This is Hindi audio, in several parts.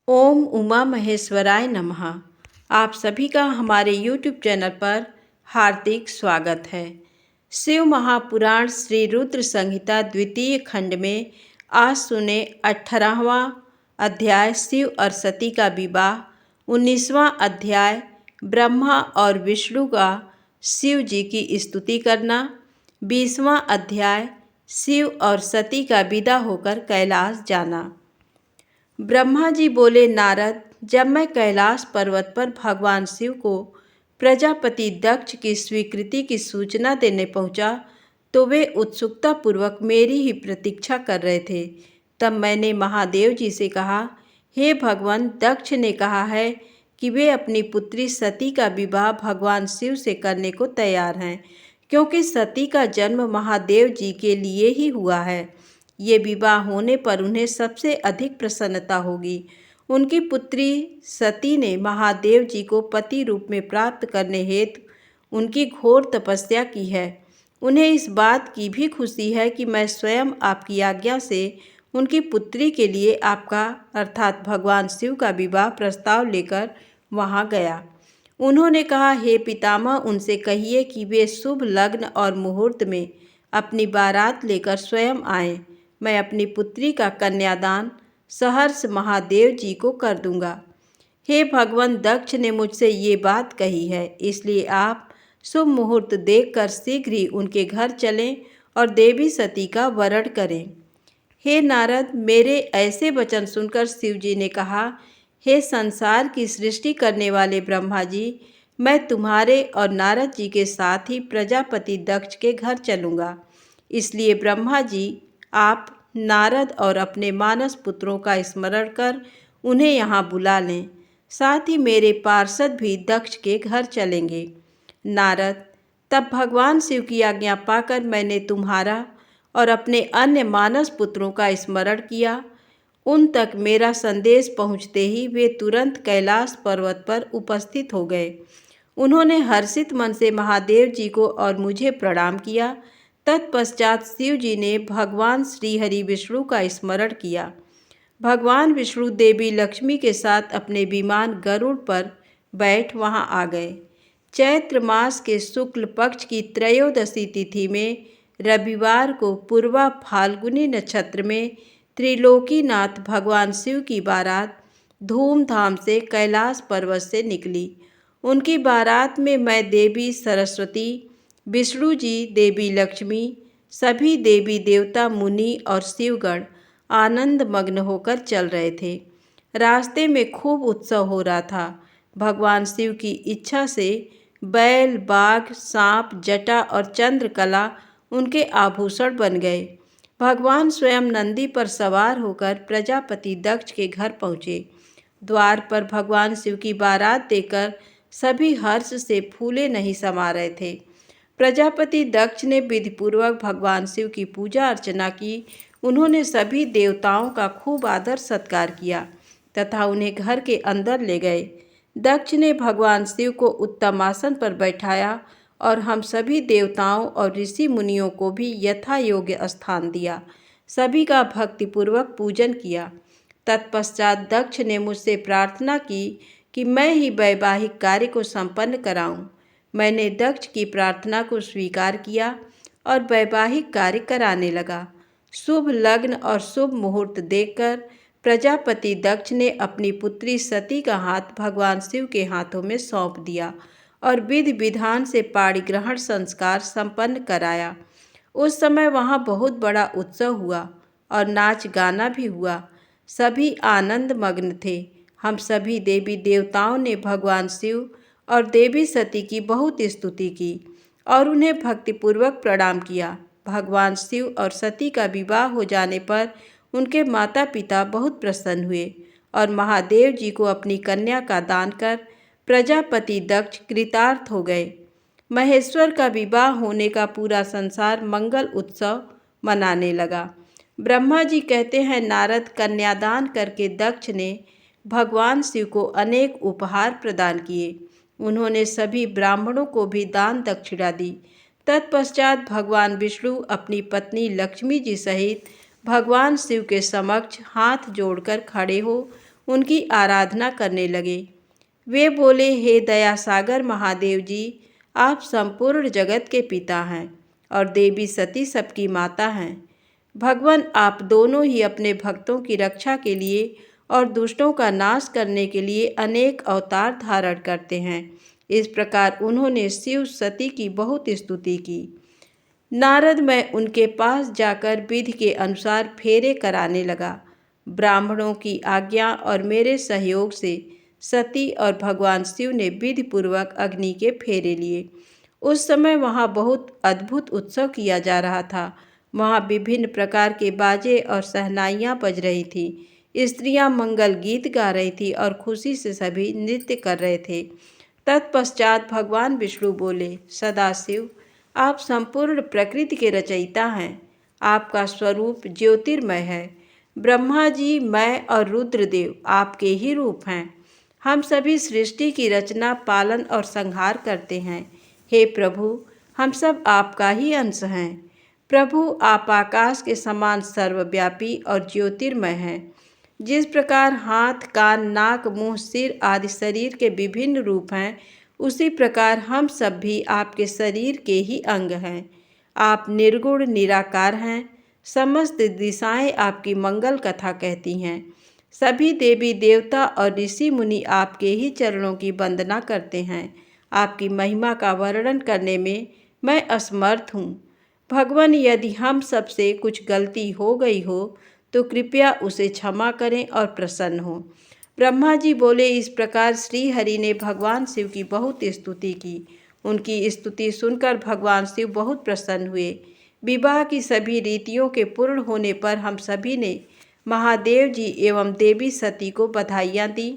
ओम उमा महेश्वराय नमः। आप सभी का हमारे YouTube चैनल पर हार्दिक स्वागत है। शिव महापुराण श्री रुद्र संहिता द्वितीय खंड में आज सुने 18वां अध्याय शिव और सती का विवाह, 19वां अध्याय ब्रह्मा और विष्णु का शिव जी की स्तुति करना, 20वां अध्याय शिव और सती का विदा होकर कैलाश जाना। ब्रह्मा जी बोले, नारद, जब मैं कैलाश पर्वत पर भगवान शिव को प्रजापति दक्ष की स्वीकृति की सूचना देने पहुंचा तो वे उत्सुकतापूर्वक मेरी ही प्रतीक्षा कर रहे थे। तब मैंने महादेव जी से कहा, हे भगवान, दक्ष ने कहा है कि वे अपनी पुत्री सती का विवाह भगवान शिव से करने को तैयार हैं, क्योंकि सती का जन्म महादेव जी के लिए ही हुआ है। ये विवाह होने पर उन्हें सबसे अधिक प्रसन्नता होगी। उनकी पुत्री सती ने महादेव जी को पति रूप में प्राप्त करने हेतु उनकी घोर तपस्या की है। उन्हें इस बात की भी खुशी है कि मैं स्वयं आपकी आज्ञा से उनकी पुत्री के लिए आपका अर्थात भगवान शिव का विवाह प्रस्ताव लेकर वहां गया। उन्होंने कहा, हे पितामह, उनसे कहिए कि वे शुभ लग्न और मुहूर्त में अपनी बारात लेकर स्वयं आएं। मैं अपनी पुत्री का कन्यादान सहर्ष महादेव जी को कर दूंगा। हे भगवान, दक्ष ने मुझसे ये बात कही है, इसलिए आप शुभ मुहूर्त देखकर शीघ्र ही उनके घर चलें और देवी सती का वरण करें। हे नारद, मेरे ऐसे वचन सुनकर शिव जी ने कहा, हे संसार की सृष्टि करने वाले ब्रह्मा जी, मैं तुम्हारे और नारद जी के साथ ही प्रजापति दक्ष के घर चलूँगा। इसलिए ब्रह्मा जी, आप नारद और अपने मानस पुत्रों का स्मरण कर उन्हें यहाँ बुला लें। साथ ही मेरे पार्षद भी दक्ष के घर चलेंगे। नारद, तब भगवान शिव की आज्ञा पाकर मैंने तुम्हारा और अपने अन्य मानस पुत्रों का स्मरण किया। उन तक मेरा संदेश पहुँचते ही वे तुरंत कैलाश पर्वत पर उपस्थित हो गए। उन्होंने हर्षित मन से महादेव जी को और मुझे प्रणाम किया। तत्पश्चात शिव जी ने भगवान श्रीहरि विष्णु का स्मरण किया। भगवान विष्णु देवी लक्ष्मी के साथ अपने विमान गरुड़ पर बैठ वहां आ गए। चैत्र मास के शुक्ल पक्ष की त्रयोदशी तिथि में रविवार को पूर्वा फाल्गुनी नक्षत्र में त्रिलोकीनाथ भगवान शिव की बारात धूमधाम से कैलाश पर्वत से निकली। उनकी बारात में मैं देवी सरस्वती, विष्णु जी, देवी लक्ष्मी, सभी देवी देवता, मुनि और शिवगण आनंद मग्न होकर चल रहे थे। रास्ते में खूब उत्सव हो रहा था। भगवान शिव की इच्छा से बैल, बाघ, सांप, जटा और चंद्रकला उनके आभूषण बन गए। भगवान स्वयं नंदी पर सवार होकर प्रजापति दक्ष के घर पहुँचे। द्वार पर भगवान शिव की बारात देखकर सभी हर्ष से फूले नहीं समा रहे थे। प्रजापति दक्ष ने विधिपूर्वक भगवान शिव की पूजा अर्चना की। उन्होंने सभी देवताओं का खूब आदर सत्कार किया तथा उन्हें घर के अंदर ले गए। दक्ष ने भगवान शिव को उत्तम आसन पर बैठाया और हम सभी देवताओं और ऋषि मुनियों को भी यथा योग्य स्थान दिया। सभी का भक्तिपूर्वक पूजन किया। तत्पश्चात दक्ष ने मुझसे प्रार्थना की कि मैं ही वैवाहिक कार्य को संपन्न कराऊं। मैंने दक्ष की प्रार्थना को स्वीकार किया और वैवाहिक कार्य कराने लगा। शुभ लग्न और शुभ मुहूर्त देखकर प्रजापति दक्ष ने अपनी पुत्री सती का हाथ भगवान शिव के हाथों में सौंप दिया और विधि विधान से पाणी ग्रहण संस्कार संपन्न कराया। उस समय वहाँ बहुत बड़ा उत्सव हुआ और नाच गाना भी हुआ। सभी आनंद मग्न थे। हम सभी देवी देवताओं ने भगवान शिव और देवी सती की बहुत स्तुति की और उन्हें भक्तिपूर्वक प्रणाम किया। भगवान शिव और सती का विवाह हो जाने पर उनके माता पिता बहुत प्रसन्न हुए और महादेव जी को अपनी कन्या का दान कर प्रजापति दक्ष कृतार्थ हो गए। महेश्वर का विवाह होने का पूरा संसार मंगल उत्सव मनाने लगा। ब्रह्मा जी कहते हैं, नारद, कन्यादान करके दक्ष ने भगवान शिव को अनेक उपहार प्रदान किए। उन्होंने सभी ब्राह्मणों को भी दान दक्षिणा दी। तत्पश्चात भगवान विष्णु अपनी पत्नी लक्ष्मी जी सहित भगवान शिव के समक्ष हाथ जोड़कर खड़े हो उनकी आराधना करने लगे। वे बोले, हे दया सागर महादेव जी, आप संपूर्ण जगत के पिता हैं और देवी सती सबकी माता हैं। भगवान, आप दोनों ही अपने भक्तों की रक्षा के लिए और दुष्टों का नाश करने के लिए अनेक अवतार धारण करते हैं। इस प्रकार उन्होंने शिव सती की बहुत स्तुति की। नारद, मैं उनके पास जाकर विधि के अनुसार फेरे कराने लगा। ब्राह्मणों की आज्ञा और मेरे सहयोग से सती और भगवान शिव ने विधि पूर्वक अग्नि के फेरे लिए। उस समय वहाँ बहुत अद्भुत उत्सव किया जा रहा था। वहाँ विभिन्न प्रकार के बाजे और शहनाइयाँ बज रही थी। स्त्रियाँ मंगल गीत गा रही थी और खुशी से सभी नृत्य कर रहे थे। तत्पश्चात भगवान विष्णु बोले, सदाशिव, आप संपूर्ण प्रकृति के रचयिता हैं। आपका स्वरूप ज्योतिर्मय है। ब्रह्मा जी, मैं और रुद्रदेव आपके ही रूप हैं। हम सभी सृष्टि की रचना, पालन और संहार करते हैं। हे प्रभु, हम सब आपका ही अंश हैं। प्रभु, आप आकाश के समान सर्वव्यापी और ज्योतिर्मय हैं। जिस प्रकार हाथ, कान, नाक, मुंह, सिर आदि शरीर के विभिन्न रूप हैं, उसी प्रकार हम सब भी आपके शरीर के ही अंग हैं। आप निर्गुण निराकार हैं। समस्त दिशाएं आपकी मंगल कथा कहती हैं। सभी देवी देवता और ऋषि मुनि आपके ही चरणों की वंदना करते हैं। आपकी महिमा का वर्णन करने में मैं असमर्थ हूँ। भगवान, यदि हम सबसे कुछ गलती हो गई हो तो कृपया उसे क्षमा करें और प्रसन्न हो। ब्रह्मा जी बोले, इस प्रकार श्री हरि ने भगवान शिव की बहुत स्तुति की। उनकी स्तुति सुनकर भगवान शिव बहुत प्रसन्न हुए। विवाह की सभी रीतियों के पूर्ण होने पर हम सभी ने महादेव जी एवं देवी सती को बधाइयाँ दी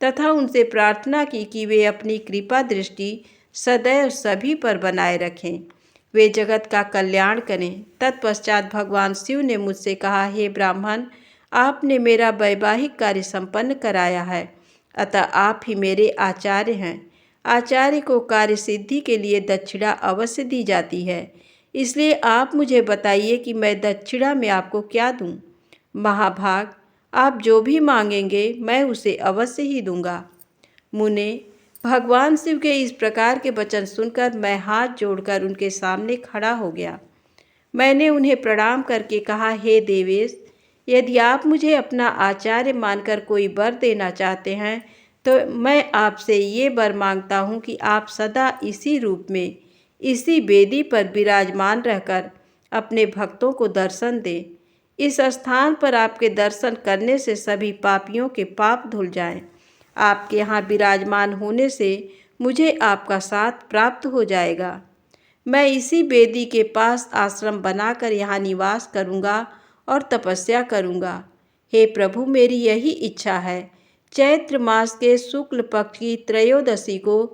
तथा उनसे प्रार्थना की कि वे अपनी कृपा दृष्टि सदैव सभी पर बनाए रखें, वे जगत का कल्याण करें। तत्पश्चात भगवान शिव ने मुझसे कहा, हे ब्राह्मण, आपने मेरा वैवाहिक कार्य संपन्न कराया है, अतः आप ही मेरे आचार्य हैं। आचार्य को कार्य सिद्धि के लिए दक्षिणा अवश्य दी जाती है। इसलिए आप मुझे बताइए कि मैं दक्षिणा में आपको क्या दूं। महाभाग, आप जो भी मांगेंगे मैं उसे अवश्य ही दूंगा। मुने, भगवान शिव के इस प्रकार के वचन सुनकर मैं हाथ जोड़कर उनके सामने खड़ा हो गया। मैंने उन्हें प्रणाम करके कहा, हे देवेश, यदि आप मुझे अपना आचार्य मानकर कोई वर देना चाहते हैं तो मैं आपसे ये वर मांगता हूँ कि आप सदा इसी रूप में, इसी वेदी पर विराजमान रहकर अपने भक्तों को दर्शन दें। इस स्थान पर आपके दर्शन करने से सभी पापियों के पाप धुल जाएं। आपके यहाँ विराजमान होने से मुझे आपका साथ प्राप्त हो जाएगा। मैं इसी वेदी के पास आश्रम बनाकर यहाँ निवास करूँगा और तपस्या करूँगा। हे प्रभु, मेरी यही इच्छा है। चैत्र मास के शुक्ल पक्ष की त्रयोदशी को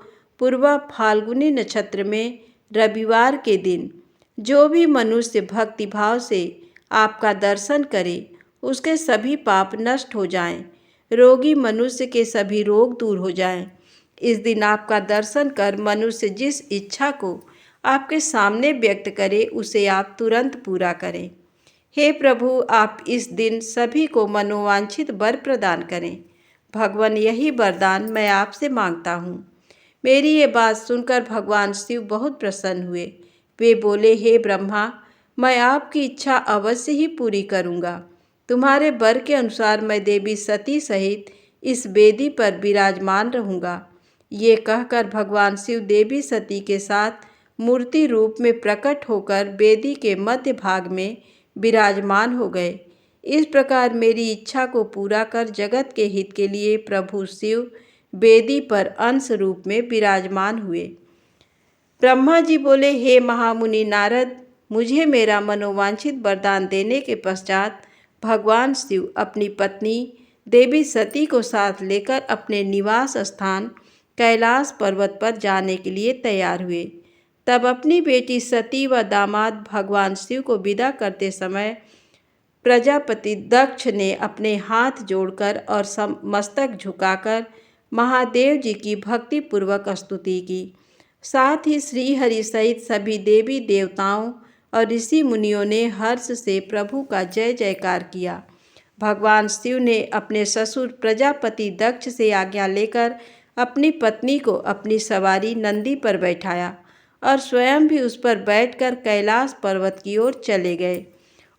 पूर्वा फाल्गुनी नक्षत्र में रविवार के दिन जो भी मनुष्य भक्तिभाव से आपका दर्शन करे उसके सभी पाप नष्ट हो जाएं, रोगी मनुष्य के सभी रोग दूर हो जाएं। इस दिन आपका दर्शन कर मनुष्य जिस इच्छा को आपके सामने व्यक्त करे उसे आप तुरंत पूरा करें। हे प्रभु, आप इस दिन सभी को मनोवांछित वर प्रदान करें। भगवान, यही वरदान मैं आपसे मांगता हूँ। मेरी ये बात सुनकर भगवान शिव बहुत प्रसन्न हुए। वे बोले, हे ब्रह्मा, मैं आपकी इच्छा अवश्य ही पूरी करूँगा। तुम्हारे वर के अनुसार मैं देवी सती सहित इस वेदी पर विराजमान रहूँगा। ये कहकर भगवान शिव देवी सती के साथ मूर्ति रूप में प्रकट होकर वेदी के मध्य भाग में विराजमान हो गए। इस प्रकार मेरी इच्छा को पूरा कर जगत के हित के लिए प्रभु शिव वेदी पर अंश रूप में विराजमान हुए। ब्रह्मा जी बोले, हे महामुनि नारद, मुझे मेरा मनोवांछित वरदान देने के पश्चात भगवान शिव अपनी पत्नी देवी सती को साथ लेकर अपने निवास स्थान कैलाश पर्वत पर जाने के लिए तैयार हुए। तब अपनी बेटी सती व दामाद भगवान शिव को विदा करते समय प्रजापति दक्ष ने अपने हाथ जोड़कर और मस्तक झुकाकर महादेव जी की भक्तिपूर्वक स्तुति की। साथ ही श्री हरि सहित सभी देवी देवताओं और ऋषि मुनियों ने हर्ष से प्रभु का जय जयकार किया। भगवान शिव ने अपने ससुर प्रजापति दक्ष से आज्ञा लेकर अपनी पत्नी को अपनी सवारी नंदी पर बैठाया और स्वयं भी उस पर बैठकर कैलाश पर्वत की ओर चले गए।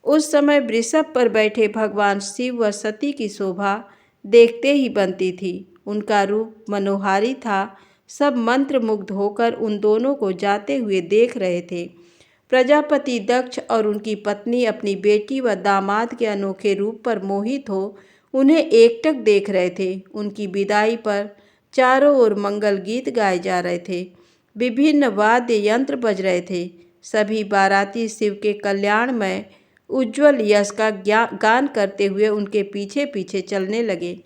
उस समय वृषभ पर बैठे भगवान शिव व सती की शोभा देखते ही बनती थी। उनका रूप मनोहारी था। सब मंत्रमुग्ध होकर उन दोनों को जाते हुए देख रहे थे। प्रजापति दक्ष और उनकी पत्नी अपनी बेटी व दामाद के अनोखे रूप पर मोहित हो उन्हें एकटक देख रहे थे। उनकी विदाई पर चारों ओर मंगल गीत गाए जा रहे थे। विभिन्न वाद्य यंत्र बज रहे थे। सभी बाराती शिव के कल्याण में उज्ज्वल यश का गान करते हुए उनके पीछे पीछे चलने लगे।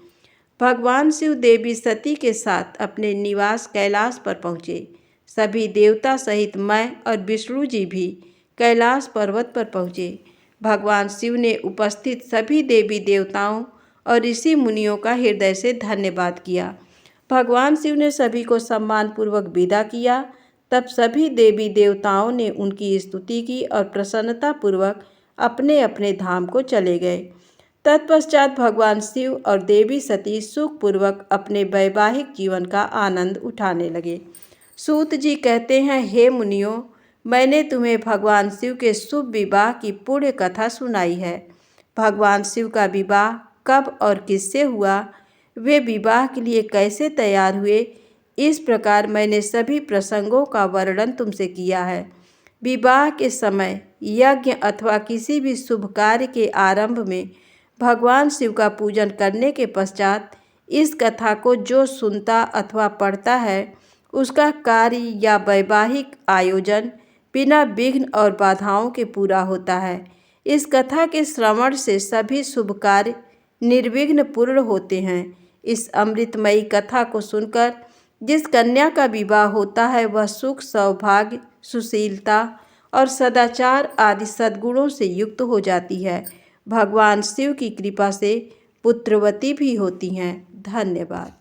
भगवान शिव देवी सती के साथ अपने निवास कैलाश पर पहुँचे। सभी देवता सहित मैं और विष्णु जी भी कैलाश पर्वत पर पहुँचे। भगवान शिव ने उपस्थित सभी देवी देवताओं और ऋषि मुनियों का हृदय से धन्यवाद किया। भगवान शिव ने सभी को सम्मानपूर्वक विदा किया। तब सभी देवी देवताओं ने उनकी स्तुति की और प्रसन्नतापूर्वक अपने अपने धाम को चले गए। तत्पश्चात भगवान शिव और देवी सती सुखपूर्वक अपने वैवाहिक जीवन का आनंद उठाने लगे। सूत जी कहते हैं, हे मुनियों, मैंने तुम्हें भगवान शिव के शुभ विवाह की पुण्य कथा सुनाई है। भगवान शिव का विवाह कब और किससे हुआ, वे विवाह के लिए कैसे तैयार हुए, इस प्रकार मैंने सभी प्रसंगों का वर्णन तुमसे किया है। विवाह के समय, यज्ञ अथवा किसी भी शुभ कार्य के आरंभ में भगवान शिव का पूजन करने के पश्चात इस कथा को जो सुनता अथवा पढ़ता है उसका कार्य या वैवाहिक आयोजन बिना विघ्न और बाधाओं के पूरा होता है। इस कथा के श्रवण से सभी शुभ कार्य निर्विघ्न पूर्ण होते हैं। इस अमृतमयी कथा को सुनकर जिस कन्या का विवाह होता है वह सुख, सौभाग्य, सुशीलता और सदाचार आदि सद्गुणों से युक्त हो जाती है। भगवान शिव की कृपा से पुत्रवती भी होती हैं। धन्यवाद।